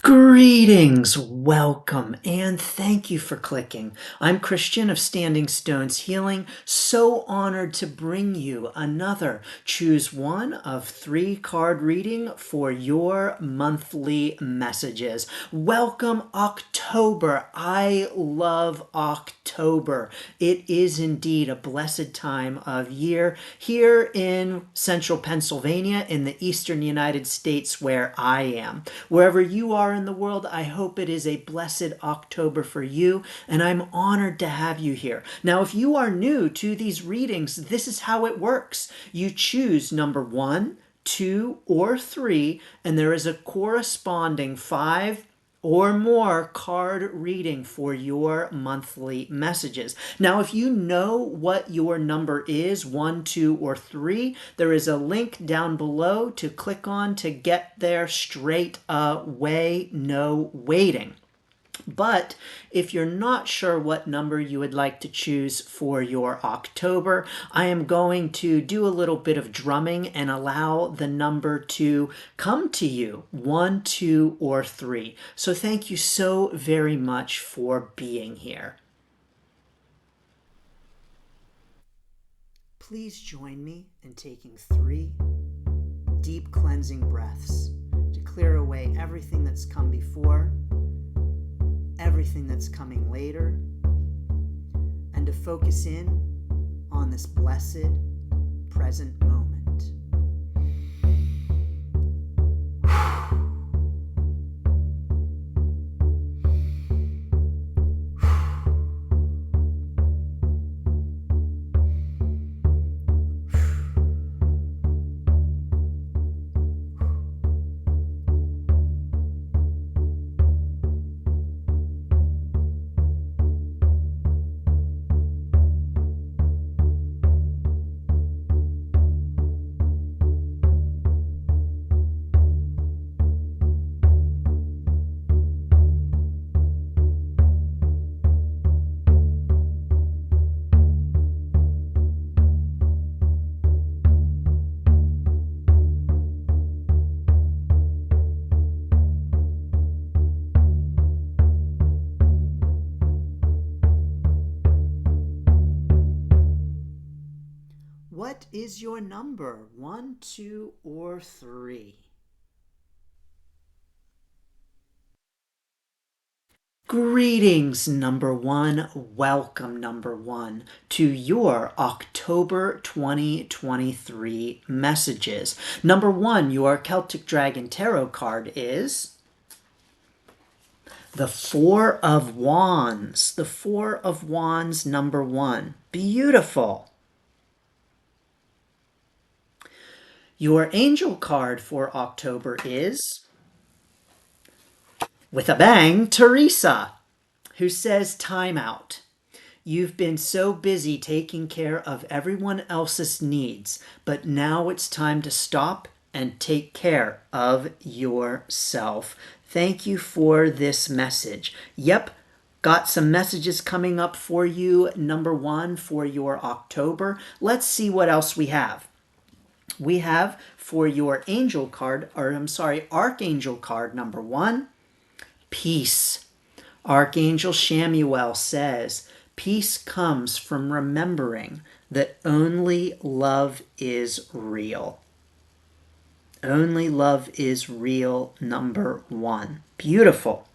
Greetings, welcome, and thank you for clicking. I'm Christian of Standing Stones Healing, so honored to bring you another choose one of 3 card reading for your monthly messages. Welcome October. I love October. It is indeed a blessed time of year here in central Pennsylvania in the eastern United States where I am. Wherever you are in the world, I hope it is a blessed October for you, and I'm honored to have you here. Now, if you are new to these readings, this is how it works. You choose number 1, 2, or 3, and there is a corresponding 5 or more card reading for your monthly messages. Now, if you know what your number is, 1, 2, or 3, there is a link down below to click on to get there straight away, no waiting. But if you're not sure what number you would like to choose for your October, I am going to do a little bit of drumming and allow the number to come to you, 1, 2, or 3. So thank you so very much for being here. Please join me in taking 3 deep cleansing breaths to clear away everything that's come before, everything that's coming later, and to focus in on this blessed present moment. What is your number? 1, 2, or 3? Greetings, number 1. Welcome, number 1, to your October 2023 messages. Number 1, your Celtic Dragon Tarot card is the 4 of Wands. The 4 of Wands, number 1. Beautiful. Your angel card for October is, with a bang, Teresa, who says time out. You've been so busy taking care of everyone else's needs, but now it's time to stop and take care of yourself. Thank you for this message. Yep, got some messages coming up for you, number 1, for your October. Let's see what else we have. We have for your angel card, Archangel card number 1, peace. Archangel Shamuel says, peace comes from remembering that only love is real. Only love is real, number 1. Beautiful.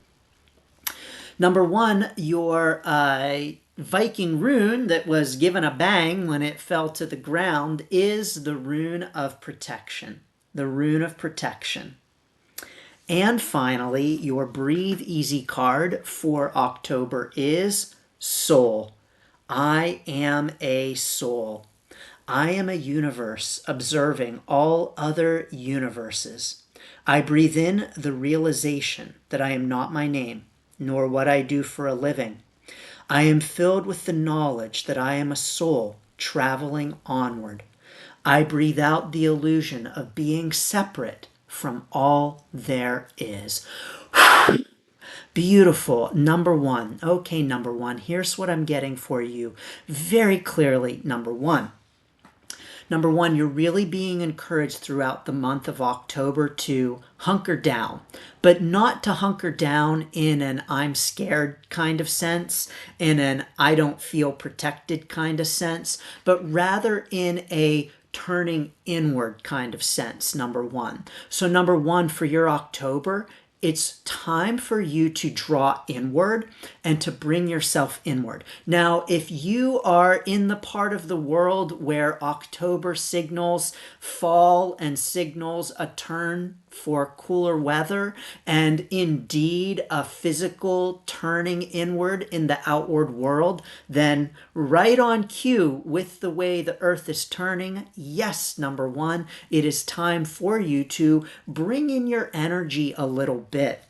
Number 1, your Viking rune that was given a bang when it fell to the ground is the rune of protection. The rune of protection. And finally, your Breathe Easy card for October is Soul. I am a soul. I am a universe observing all other universes. I breathe in the realization that I am not my name, nor what I do for a living. I am filled with the knowledge that I am a soul traveling onward. I breathe out the illusion of being separate from all there is. Beautiful. Number 1. Okay, number 1. Here's what I'm getting for you very clearly. Number 1. Number one, you're really being encouraged throughout the month of October to hunker down, but not to hunker down in an I'm scared kind of sense, in an I don't feel protected kind of sense, but rather in a turning inward kind of sense, number one. So, number one, for your October, it's time for you to draw inward and to bring yourself inward. Now, if you are in the part of the world where October signals fall and signals a turn for cooler weather and indeed a physical turning inward in the outward world, then right on cue with the way the earth is turning, yes, number one, it is time for you to bring in your energy a little bit.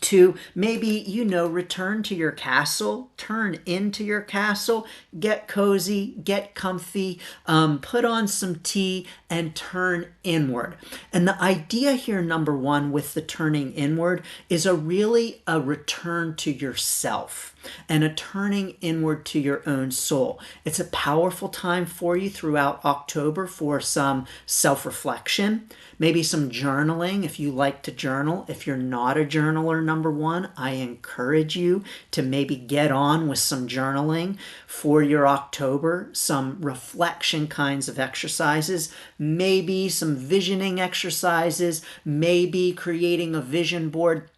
To maybe, return to your castle, turn into your castle, get cozy, get comfy, put on some tea, and turn inward. And the idea here, number one, with the turning inward is really a return to yourself and a turning inward to your own soul. It's a powerful time for you throughout October for some self-reflection, maybe some journaling if you like to journal. If you're not a journaler, number one, I encourage you to maybe get on with some journaling for your October, some reflection kinds of exercises, maybe some visioning exercises, maybe creating a vision board.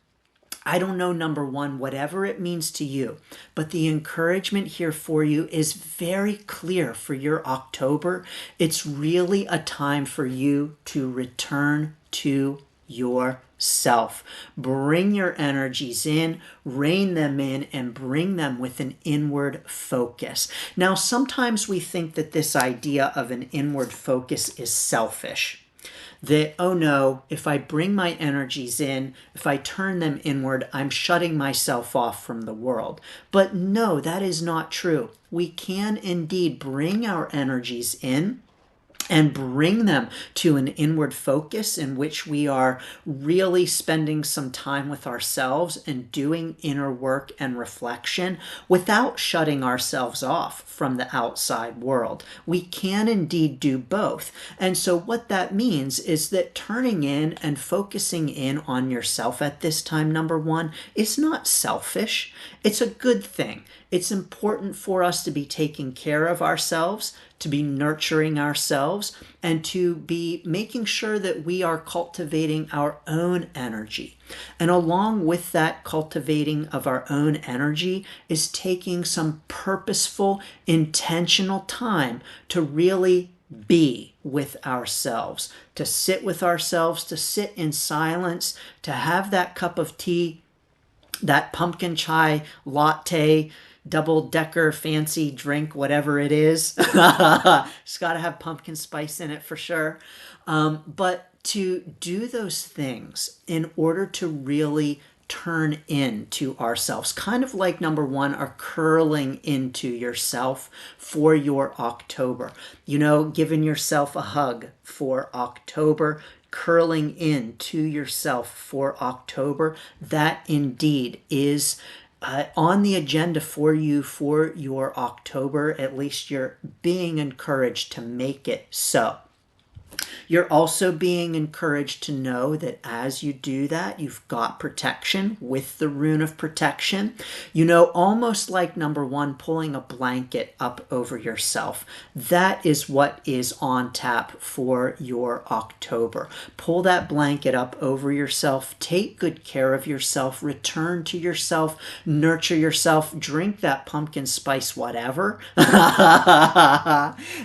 I don't know, number one, whatever it means to you, but the encouragement here for you is very clear for your October. It's really a time for you to return to yourself. Bring your energies in, rein them in, and bring them with an inward focus. Now, sometimes we think that this idea of an inward focus is selfish. That, oh no, if I bring my energies in, if I turn them inward, I'm shutting myself off from the world. But no, that is not true. We can indeed bring our energies in and bring them to an inward focus in which we are really spending some time with ourselves and doing inner work and reflection without shutting ourselves off from the outside world. We can indeed do both. And so what that means is that turning in and focusing in on yourself at this time, number one, is not selfish. It's a good thing. It's important for us to be taking care of ourselves, to be nurturing ourselves, and to be making sure that we are cultivating our own energy. And along with that cultivating of our own energy is taking some purposeful, intentional time to really be with ourselves, to sit with ourselves, to sit in silence, to have that cup of tea, that pumpkin chai latte, double-decker fancy drink, whatever it is. It's got to have pumpkin spice in it for sure. But to do those things in order to really turn into ourselves, kind of like number one, are curling into yourself for your October. Giving yourself a hug for October, curling into yourself for October. That indeed is on the agenda for you for your October. At least you're being encouraged to make it so. You're also being encouraged to know that as you do that, you've got protection with the rune of protection. Almost like number one, pulling a blanket up over yourself. That is what is on tap for your October. Pull that blanket up over yourself. Take good care of yourself. Return to yourself. Nurture yourself. Drink that pumpkin spice whatever.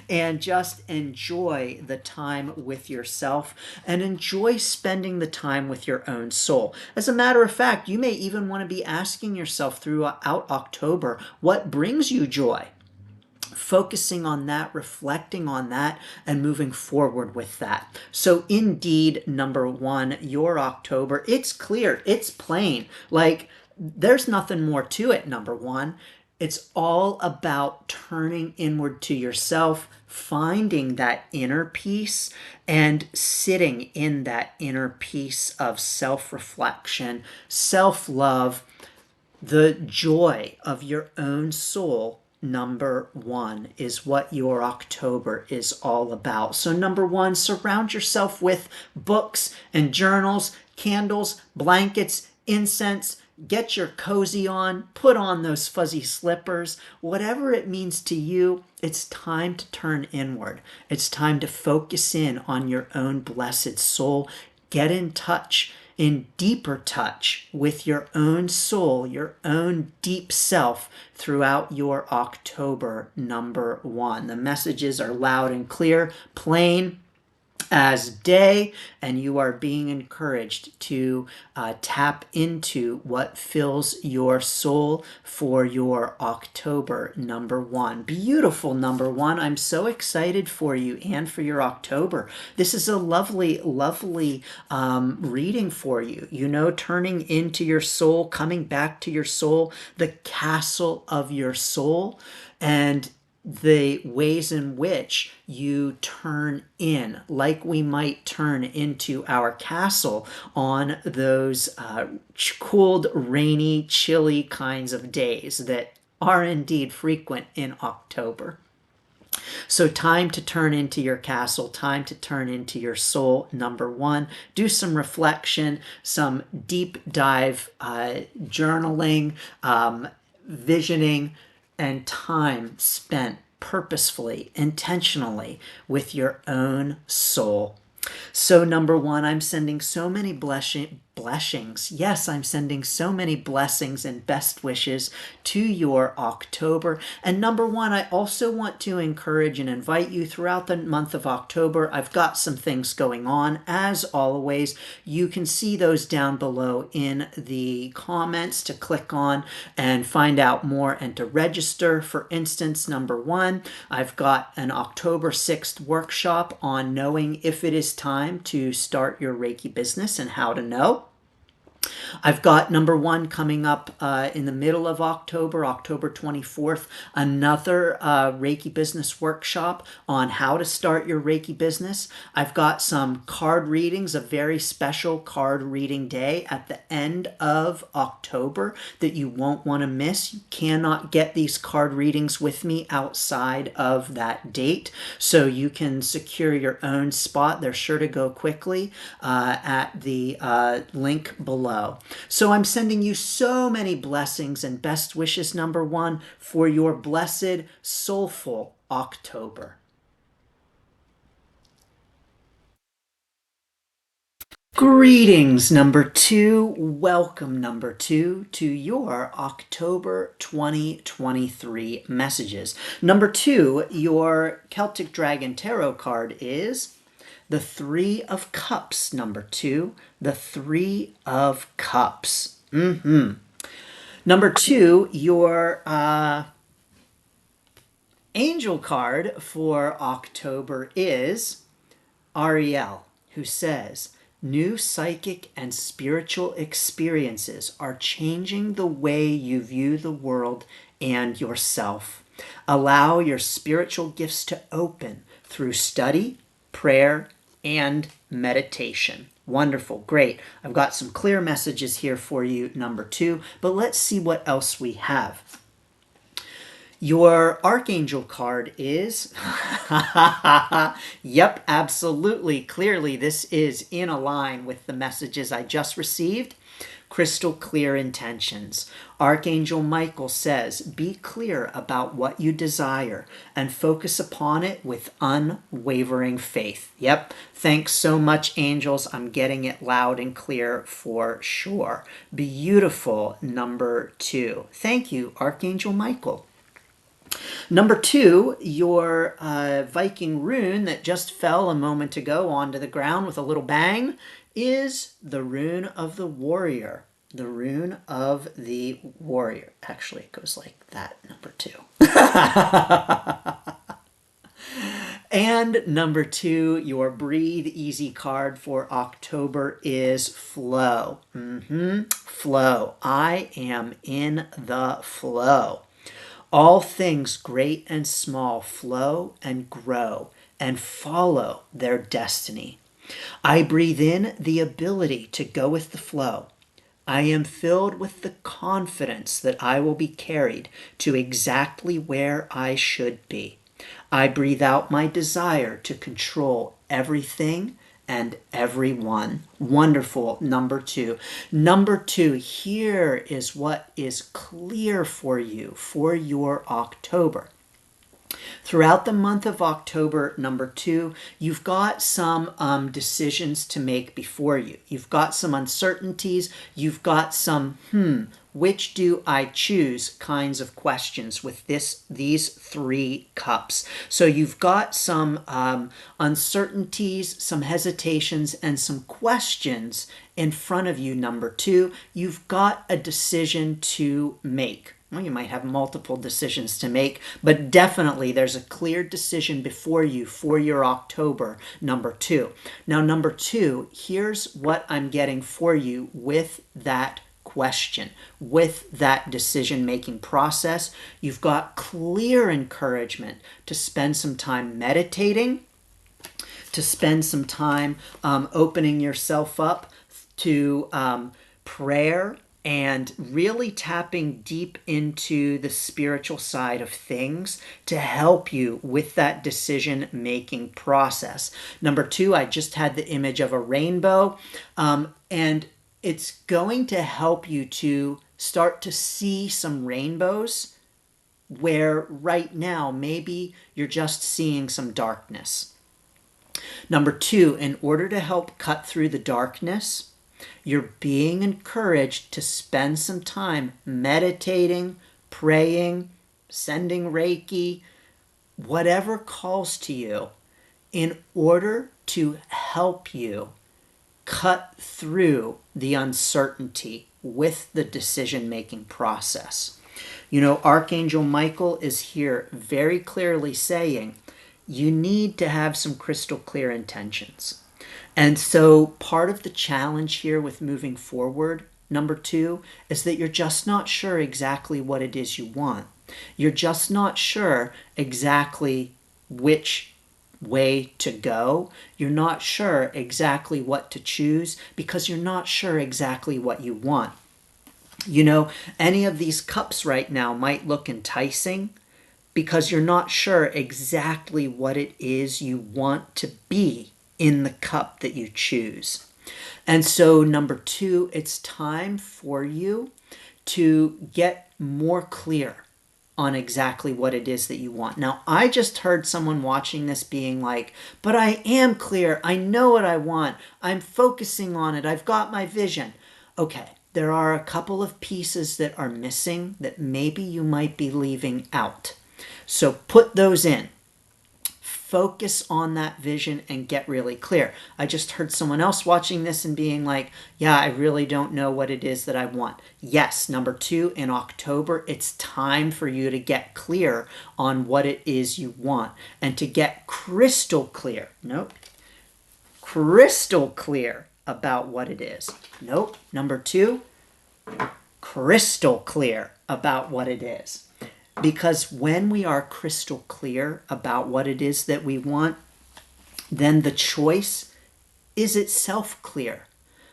And just enjoy the time with yourself and enjoy spending the time with your own soul. As a matter of fact, you may even want to be asking yourself throughout October, what brings you joy? Focusing on that, reflecting on that, and moving forward with that. So indeed, number one, your October, it's clear, it's plain. Like, there's nothing more to it, number one. It's all about turning inward to yourself, finding that inner peace, and sitting in that inner peace of self-reflection, self-love, the joy of your own soul number one is what your October is all about. So number one, surround yourself with books and journals, candles, blankets, incense. Get your cozy on, put on those fuzzy slippers, whatever it means to you. It's time to turn inward. It's time to focus in on your own blessed soul. Get in touch, in deeper touch with your own soul, your own deep self throughout your October number one. The messages are loud and clear, plain as day, and you are being encouraged to tap into what fills your soul for your October number one. Beautiful number one. I'm so excited for you and for your October. This is a lovely, lovely reading for you. You know, turning into your soul, coming back to your soul, the castle of your soul, and the ways in which you turn in, like we might turn into our castle on those cold, rainy, chilly kinds of days that are indeed frequent in October. So time to turn into your castle, time to turn into your soul, number one. Do some reflection, some deep dive journaling, visioning, and time spent purposefully, intentionally with your own soul. So number one, I'm sending so many blessings. Yes, I'm sending so many blessings and best wishes to your October. And number one, I also want to encourage and invite you throughout the month of October. I've got some things going on. As always, you can see those down below in the comments to click on and find out more and to register. For instance, number one, I've got an October 6th workshop on knowing if it is time to start your Reiki business and how to know. I've got number one coming up in the middle of October, October 24th, another Reiki business workshop on how to start your Reiki business. I've got some card readings, a very special card reading day at the end of October that you won't want to miss. You cannot get these card readings with me outside of that date, so you can secure your own spot. They're sure to go quickly at the link below. So I'm sending you so many blessings and best wishes, number one, for your blessed, soulful October. Greetings, number two. Welcome, number two, to your October 2023 messages. Number two, your Celtic Dragon Tarot card is the Three of Cups, number two. The Three of Cups. Number two, your angel card for October is Ariel, who says, new psychic and spiritual experiences are changing the way you view the world and yourself. Allow your spiritual gifts to open through study, prayer, and meditation. Wonderful, great. I've got some clear messages here for you, number two, but let's see what else we have. Your Archangel card is, yep, absolutely, clearly this is in a line with the messages I just received. Crystal clear intentions. Archangel Michael says, be clear about what you desire and focus upon it with unwavering faith. Yep, thanks so much, angels. I'm getting it loud and clear for sure. Beautiful, number two. Thank you, Archangel Michael. Number two, your Viking rune that just fell a moment ago onto the ground with a little bang is the Rune of the Warrior. The Rune of the Warrior. Actually, it goes like that, number two. And number two, your Breathe Easy card for October is Flow. Flow. I am in the flow. All things great and small flow and grow and follow their destiny. I breathe in the ability to go with the flow. I am filled with the confidence that I will be carried to exactly where I should be. I breathe out my desire to control everything and everyone. Wonderful. Number 2. Number 2, here is what is clear for you for your October. Throughout the month of October, number 2, you've got some decisions to make before you. You've got some uncertainties. You've got some, which do I choose kinds of questions with these 3 cups. So you've got some uncertainties, some hesitations, and some questions in front of you, number 2. You've got a decision to make. Well, you might have multiple decisions to make, but definitely there's a clear decision before you for your October, number 2. Now, number 2, here's what I'm getting for you with that question, with that decision-making process. You've got clear encouragement to spend some time meditating, to spend some time opening yourself up to prayer, and really tapping deep into the spiritual side of things to help you with that decision-making process. Number 2, I just had the image of a rainbow, and it's going to help you to start to see some rainbows where right now maybe you're just seeing some darkness. Number 2, in order to help cut through the darkness, you're being encouraged to spend some time meditating, praying, sending Reiki, whatever calls to you, in order to help you cut through the uncertainty with the decision-making process. You know, Archangel Michael is here very clearly saying you need to have some crystal clear intentions. And so part of the challenge here with moving forward, number 2, is that you're just not sure exactly what it is you want. You're just not sure exactly which way to go. You're not sure exactly what to choose because you're not sure exactly what you want. You know, any of these cups right now might look enticing because you're not sure exactly what it is you want to be in the cup that you choose. And so number 2, it's time for you to get more clear on exactly what it is that you want. Now, I just heard someone watching this being like, but I am clear. I know what I want. I'm focusing on it. I've got my vision. Okay, there are a couple of pieces that are missing that maybe you might be leaving out. So put those in. Focus on that vision and get really clear. I just heard someone else watching this and being like, yeah, I really don't know what it is that I want. Yes, number 2, in October, it's time for you to get clear on what it is you want and to get crystal clear. Nope. Crystal clear about what it is. Nope. Number 2, crystal clear about what it is. Because when we are crystal clear about what it is that we want, then the choice is itself clear.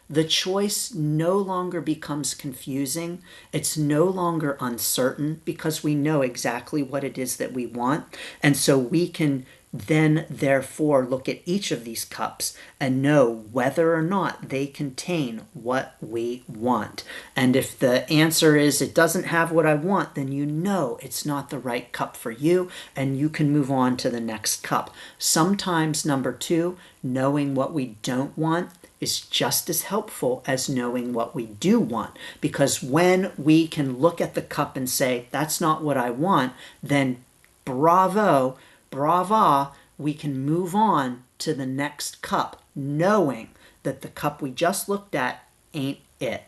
The choice no longer becomes confusing. It's no longer uncertain because we know exactly what it is that we want. And so we can then therefore look at each of these cups and know whether or not they contain what we want. And if the answer is it doesn't have what I want, then you know it's not the right cup for you and you can move on to the next cup. Sometimes, number 2, knowing what we don't want is just as helpful as knowing what we do want. Because when we can look at the cup and say, that's not what I want, then bravo, brava, we can move on to the next cup, knowing that the cup we just looked at ain't it.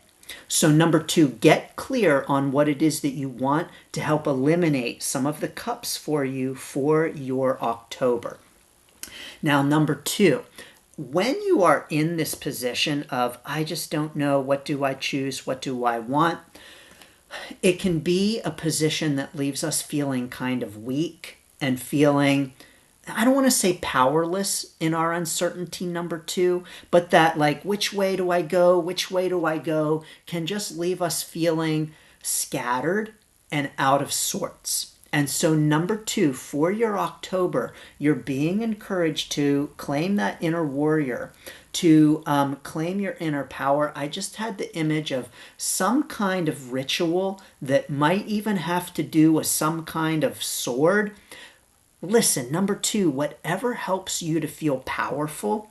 So number 2, get clear on what it is that you want to help eliminate some of the cups for you for your October. Now, number 2, when you are in this position of, I just don't know, what do I choose, what do I want, it can be a position that leaves us feeling kind of weak and feeling I don't want to say powerless in our uncertainty, number two, but that like, which way do I go? Which way do I go? Can just leave us feeling scattered and out of sorts. And so, number two, for your October, you're being encouraged to claim that inner warrior, to claim your inner power. I just had the image of some kind of ritual that might even have to do with some kind of sword. Listen, number two, whatever helps you to feel powerful,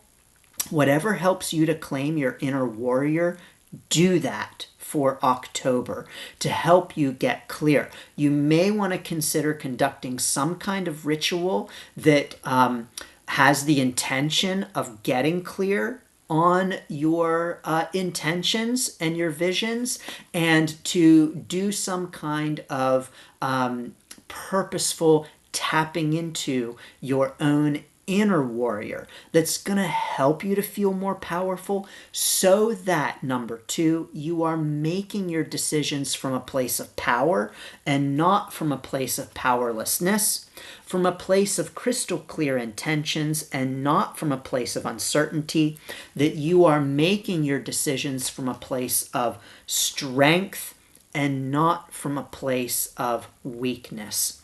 whatever helps you to claim your inner warrior, do that for October to help you get clear. You may want to consider conducting some kind of ritual that has the intention of getting clear on your intentions and your visions, and to do some kind of purposeful tapping into your own inner warrior that's going to help you to feel more powerful, so that, number two, you are making your decisions from a place of power and not from a place of powerlessness, from a place of crystal clear intentions and not from a place of uncertainty, that you are making your decisions from a place of strength and not from a place of weakness.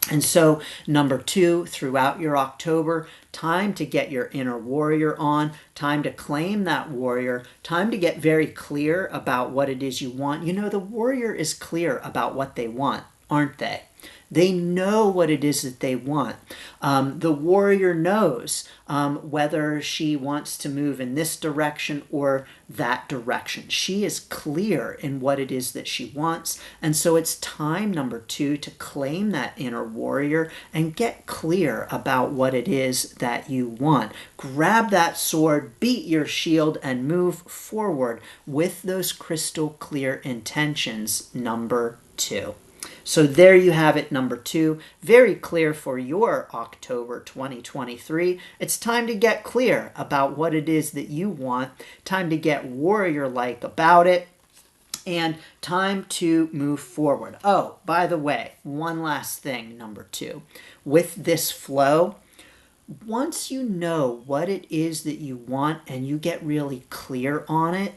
And so, number two, throughout your October, time to get your inner warrior on, time to claim that warrior, time to get very clear about what it is you want. You know, the warrior is clear about what they want, aren't they? They know what it is that they want. The warrior knows whether she wants to move in this direction or that direction. She is clear in what it is that she wants. And so it's time, number two, to claim that inner warrior and get clear about what it is that you want. Grab that sword, beat your shield, and move forward with those crystal clear intentions, number two. So there you have it, number two. Very clear for your October 2023. It's time to get clear about what it is that you want. Time to get warrior-like about it. And time to move forward. Oh, by the way, one last thing, number two. With this flow, once you know what it is that you want and you get really clear on it,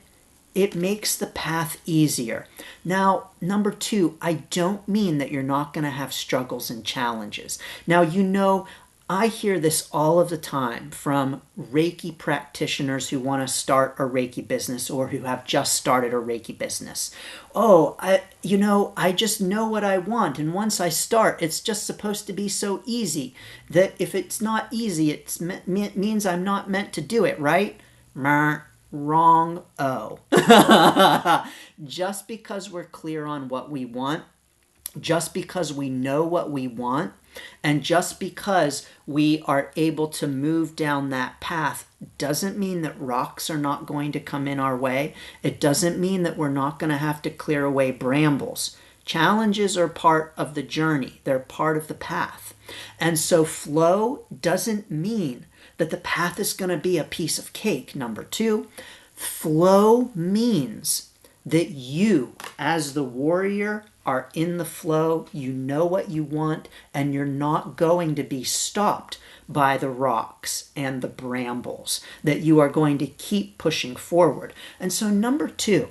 it makes the path easier. Now, number two, I don't mean that you're not going to have struggles and challenges. Now, you know, I hear this all of the time from Reiki practitioners who want to start a Reiki business or who have just started a Reiki business. Oh, I just know what I want. And once I start, it's just supposed to be so easy that if it's not easy, it means I'm not meant to do it, right? Wrong. Just because we're clear on what we want, just because we know what we want, and just because we are able to move down that path doesn't mean that rocks are not going to come in our way. It doesn't mean that we're not going to have to clear away brambles. Challenges are part of the journey. They're part of the path. And so flow doesn't mean that the path is going to be a piece of cake. Number two, flow means that you, as the warrior, are in the flow, you know what you want, and you're not going to be stopped by the rocks and the brambles, that you are going to keep pushing forward. And so number two,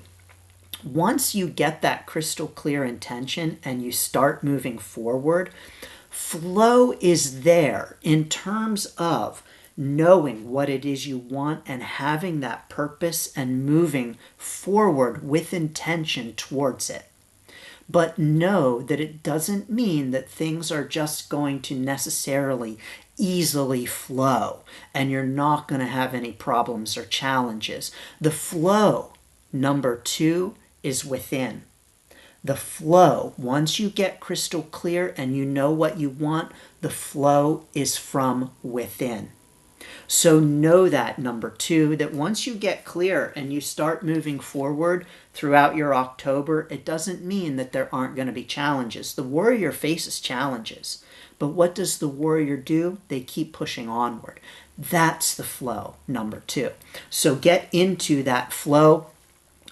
once you get that crystal clear intention and you start moving forward, flow is there in terms of knowing what it is you want and having that purpose and moving forward with intention towards it. But know that it doesn't mean that things are just going to necessarily easily flow and you're not going to have any problems or challenges. The flow, number two, is within. The flow, once you get crystal clear and you know what you want, the flow is from within. So know that, number two, that once you get clear and you start moving forward throughout your October, it doesn't mean that there aren't going to be challenges. The warrior faces challenges. But what does the warrior do? They keep pushing onward. That's the flow, number two. So get into that flow.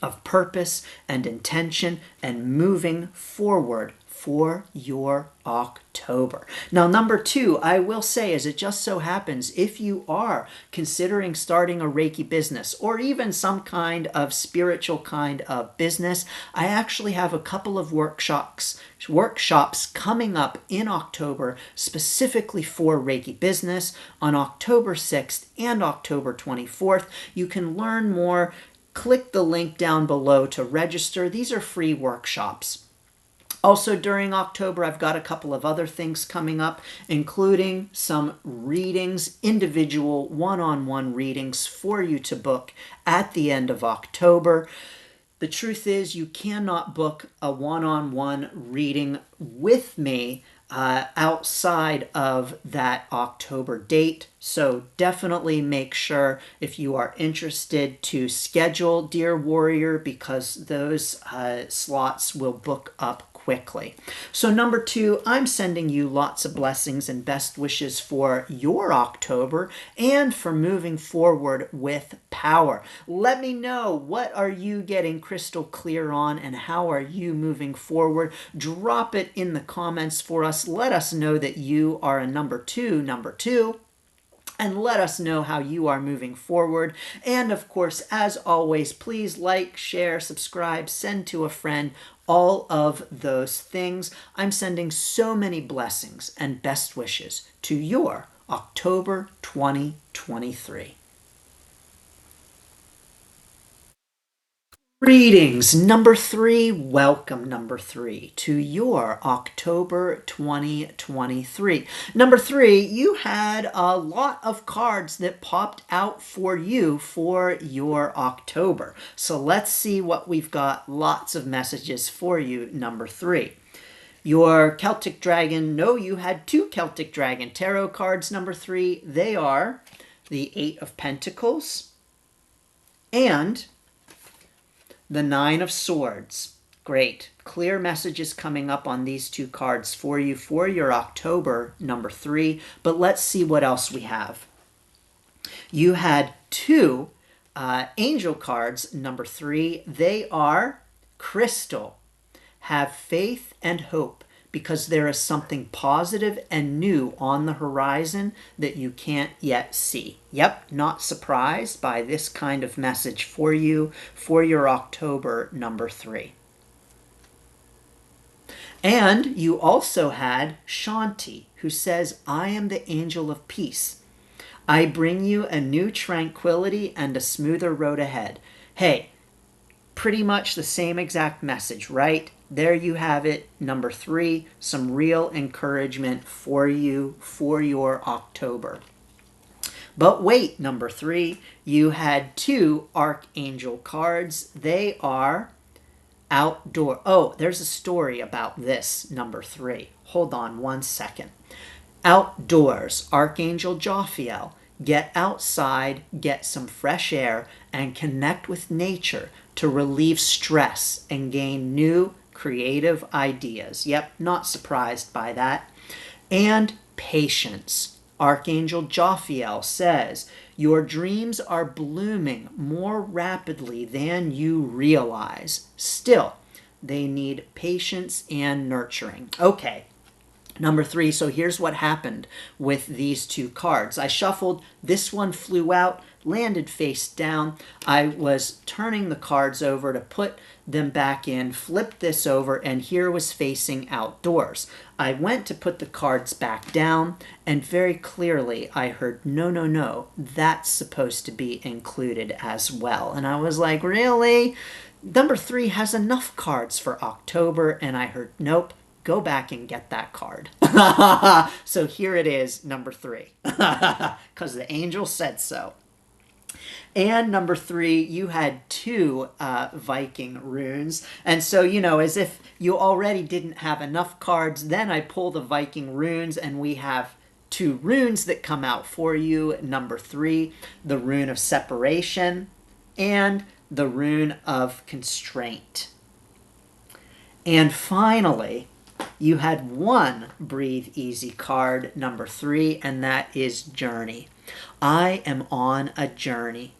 of purpose and intention and moving forward for your October. Now, number 2, I will say, as it just so happens, if you are considering starting a Reiki business or even some kind of spiritual kind of business, I actually have a couple of workshops coming up in October specifically for Reiki business on October 6th and October 24th. You can learn more. Click the link down below to register. These are free workshops. Also, during October, I've got a couple of other things coming up, including some readings, individual one-on-one readings for you to book at the end of October. The truth is, you cannot book a one-on-one reading with me outside of that October date. So definitely make sure, if you are interested, to schedule, dear warrior, because those slots will book up quickly. So number 2, I'm sending you lots of blessings and best wishes for your October and for moving forward with power. Let me know, what are you getting crystal clear on and how are you moving forward? Drop it in the comments for us. Let us know that you are a number 2, and let us know how you are moving forward. And of course, as always, please like, share, subscribe, send to a friend, all of those things. I'm sending so many blessings and best wishes to your October 2023. Greetings, number 3. Welcome, number 3, to your October 2023. Number 3, you had a lot of cards that popped out for you for your October. So let's see what we've got. Lots of messages for you, number 3. Your Celtic Dragon, no, you had 2 Celtic Dragon tarot cards, number 3. They are the 8 of Pentacles and the 9 of Swords. Great. Clear messages coming up on these 2 cards for you for your October, number 3. But let's see what else we have. You had 2 angel cards, number 3. They are crystal. Have faith and hope, because there is something positive and new on the horizon that you can't yet see. Yep, not surprised by this kind of message for you for your October, number 3. And you also had Shanti, who says, I am the angel of peace. I bring you a new tranquility and a smoother road ahead. Hey, pretty much the same exact message, right? There you have it, number 3, some real encouragement for you for your October. But wait, number 3, you had 2 Archangel cards. They are outdoor. Oh, there's a story about this, number 3. Hold on one second. Outdoors, Archangel Jophiel. Get outside, get some fresh air, and connect with nature to relieve stress and gain new creative ideas. Yep, not surprised by that. And patience. Archangel Jophiel says, your dreams are blooming more rapidly than you realize. Still, they need patience and nurturing. Okay. Number 3, so here's what happened with these 2 cards. I shuffled, this one flew out, landed face down. I was turning the cards over to put them back in, flipped this over, and here was facing outdoors. I went to put the cards back down, and very clearly I heard, no, no, no, that's supposed to be included as well. And I was like, really? Number 3 has enough cards for October, and I heard, nope. Go back and get that card. So here it is, number 3, because the angel said so. And number 3, you had 2 Viking runes. And so, as if you already didn't have enough cards, then I pull the Viking runes and we have 2 runes that come out for you. Number 3, the rune of separation and the rune of constraint. And finally, you had 1 Breathe Easy card, number 3, and that is Journey. I am on a journey.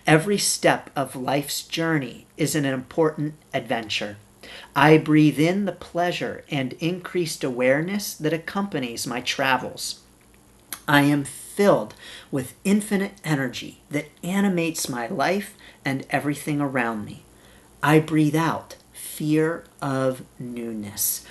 Every step of life's journey is an important adventure. I breathe in the pleasure and increased awareness that accompanies my travels. I am filled with infinite energy that animates my life and everything around me. I breathe out fear of newness.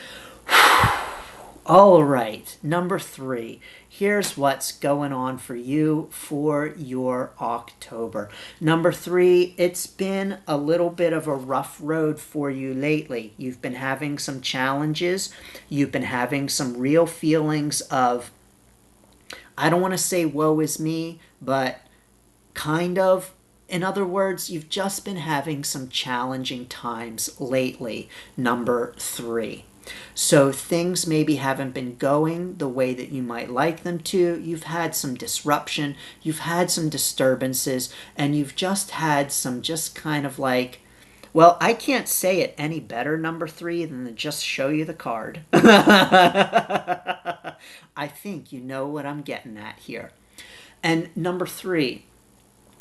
All right, number 3. Here's what's going on for you for your October. Number 3, it's been a little bit of a rough road for you lately. You've been having some challenges. You've been having some real feelings of, I don't want to say woe is me, but kind of. In other words, you've just been having some challenging times lately. Number 3. So things maybe haven't been going the way that you might like them to. You've had some disruption, you've had some disturbances, and you've just had some just kind of like, well, I can't say it any better, number 3, than to just show you the card. I think you know what I'm getting at here. And number 3,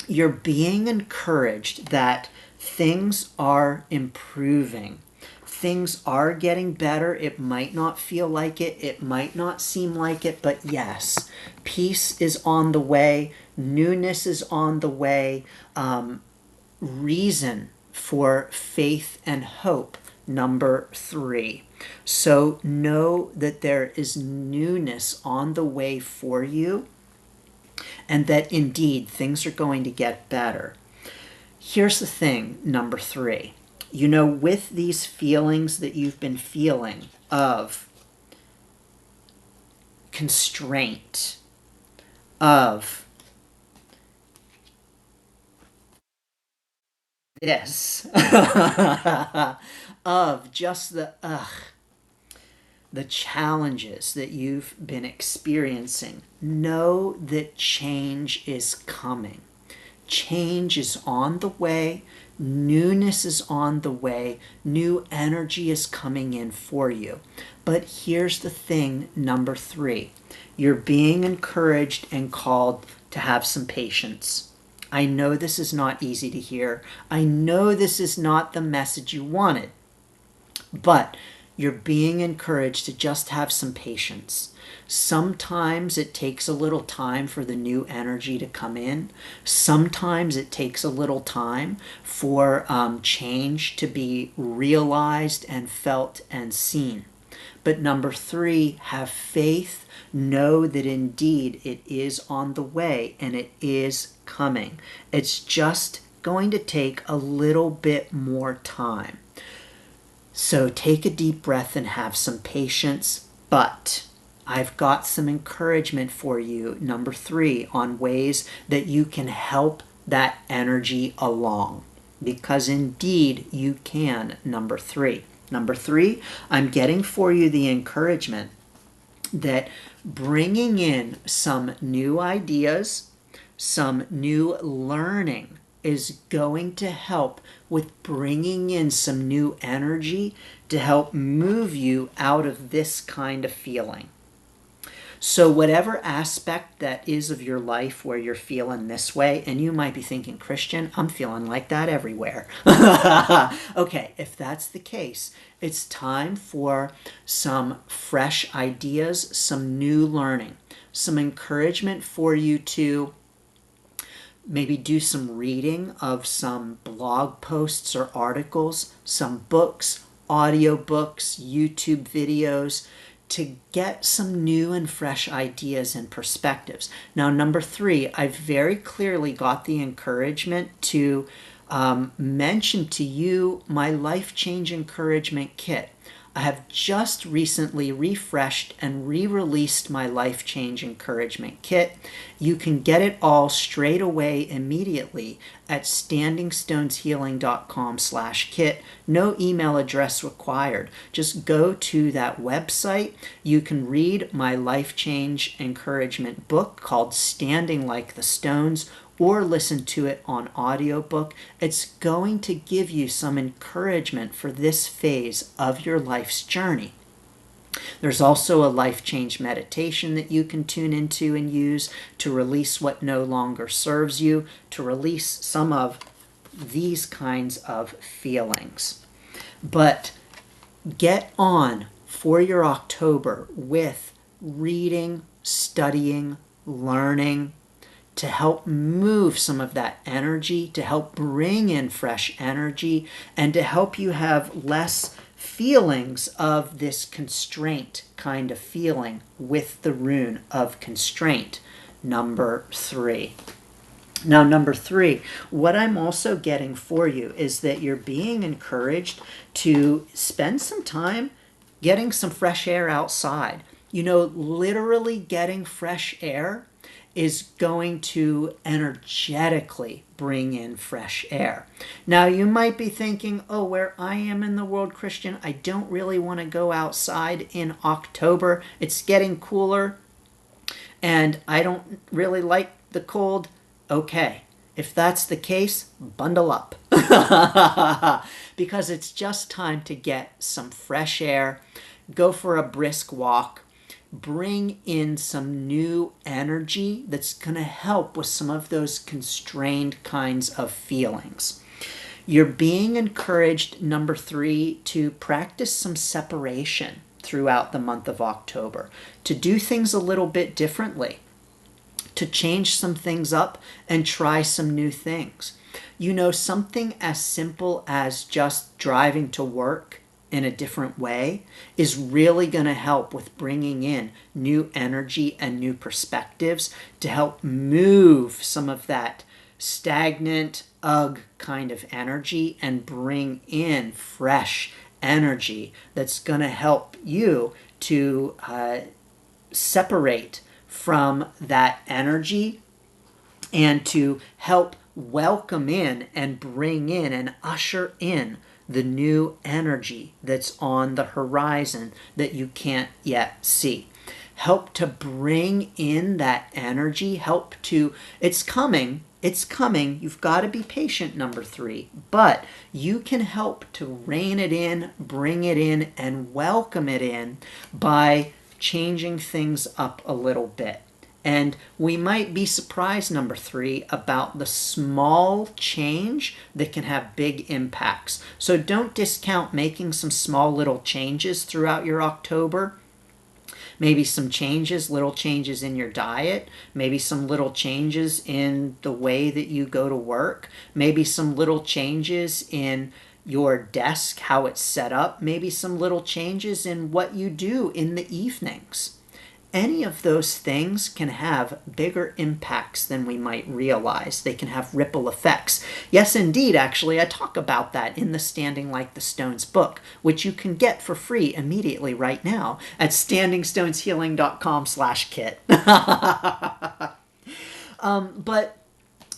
you're being encouraged that things are improving. Things are getting better. It might not feel like it. It might not seem like it. But yes, peace is on the way. Newness is on the way. Reason for faith and hope. Number 3. So know that there is newness on the way for you, and that indeed things are going to get better. Here's the thing, number 3. You know, with these feelings that you've been feeling of constraint, of this, of just the challenges that you've been experiencing, know that change is coming. Change is on the way. Newness is on the way. New energy is coming in for you. But here's the thing, number 3. You're being encouraged and called to have some patience. I know this is not easy to hear. I know this is not the message you wanted. But you're being encouraged to just have some patience. Sometimes it takes a little time for the new energy to come in. Sometimes it takes a little time for change to be realized and felt and seen. But number 3, have faith. Know that indeed it is on the way and it is coming. It's just going to take a little bit more time. So take a deep breath and have some patience, but I've got some encouragement for you, number 3, on ways that you can help that energy along. Because indeed you can, number 3. Number 3, I'm getting for you the encouragement that bringing in some new ideas, some new learning is going to help with bringing in some new energy to help move you out of this kind of feeling. So whatever aspect that is of your life where you're feeling this way, and you might be thinking, Christian, I'm feeling like that everywhere. Okay, if that's the case, it's time for some fresh ideas, some new learning, some encouragement for you to maybe do some reading of some blog posts or articles, some books, audiobooks, YouTube videos, to get some new and fresh ideas and perspectives. Now, number 3, I very clearly got the encouragement to mention to you my Life Change Encouragement Kit. I have just recently refreshed and re-released my Life Change Encouragement Kit. You can get it all straight away immediately at standingstoneshealing.com/kit. No email address required. Just go to that website. You can read my Life Change Encouragement book called Standing Like the Stones, or listen to it on audiobook. It's going to give you some encouragement for this phase of your life's journey. There's also a life change meditation that you can tune into and use to release what no longer serves you, to release some of these kinds of feelings. But get on for your October with reading, studying, learning, to help move some of that energy, to help bring in fresh energy, and to help you have less feelings of this constraint kind of feeling with the rune of constraint, number 3. Now, number 3, what I'm also getting for you is that you're being encouraged to spend some time getting some fresh air outside. You know, literally getting fresh air is going to energetically bring in fresh air. Now, you might be thinking, oh, where I am in the world, Christian, I don't really want to go outside in October. It's getting cooler, and I don't really like the cold. Okay, if that's the case, bundle up. Because it's just time to get some fresh air, go for a brisk walk, bring in some new energy that's going to help with some of those constrained kinds of feelings. You're being encouraged, number 3, to practice some separation throughout the month of October, to do things a little bit differently, to change some things up and try some new things. You know, something as simple as just driving to work in a different way is really going to help with bringing in new energy and new perspectives to help move some of that stagnant, kind of energy and bring in fresh energy that's going to help you to separate from that energy and to help welcome in and bring in and usher in the new energy that's on the horizon that you can't yet see. Help to bring in that energy, it's coming, you've got to be patient, number 3, but you can help to rein it in, bring it in, and welcome it in by changing things up a little bit. And we might be surprised, number 3, about the small change that can have big impacts. So don't discount making some small little changes throughout your October. Maybe some little changes in your diet. Maybe some little changes in the way that you go to work. Maybe some little changes in your desk, how it's set up. Maybe some little changes in what you do in the evenings. Any of those things can have bigger impacts than we might realize. They can have ripple effects. Yes, indeed, actually, I talk about that in the Standing Like the Stones book, which you can get for free immediately right now at standingstoneshealing.com/kit. But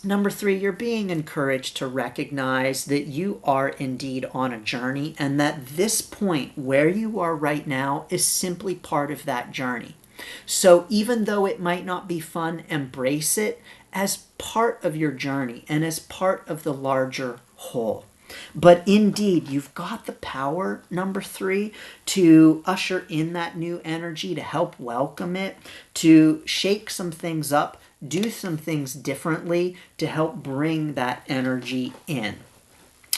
number 3, you're being encouraged to recognize that you are indeed on a journey and that this point where you are right now is simply part of that journey. So even though it might not be fun, embrace it as part of your journey and as part of the larger whole. But indeed, you've got the power, number 3, to usher in that new energy, to help welcome it, to shake some things up, do some things differently to help bring that energy in.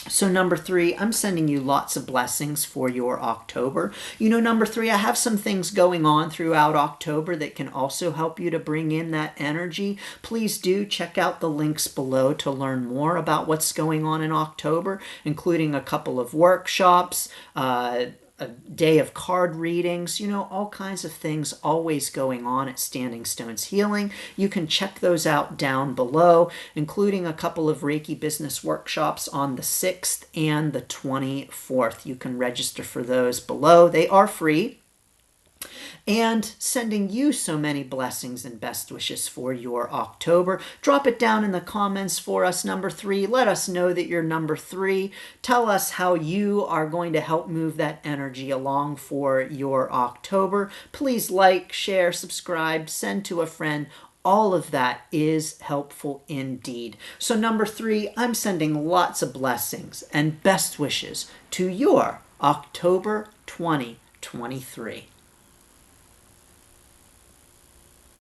So number 3, I'm sending you lots of blessings for your October. You know, number 3, I have some things going on throughout October that can also help you to bring in that energy. Please do check out the links below to learn more about what's going on in October, including a couple of workshops, a day of card readings, you know, all kinds of things always going on at Standing Stones Healing. You can check those out down below, including a couple of Reiki business workshops on the 6th and the 24th. You can register for those below. They are free. And sending you so many blessings and best wishes for your October. Drop it down in the comments for us, number 3. Let us know that you're number 3. Tell us how you are going to help move that energy along for your October. Please like, share, subscribe, send to a friend. All of that is helpful indeed. So number 3, I'm sending lots of blessings and best wishes to your October 2023.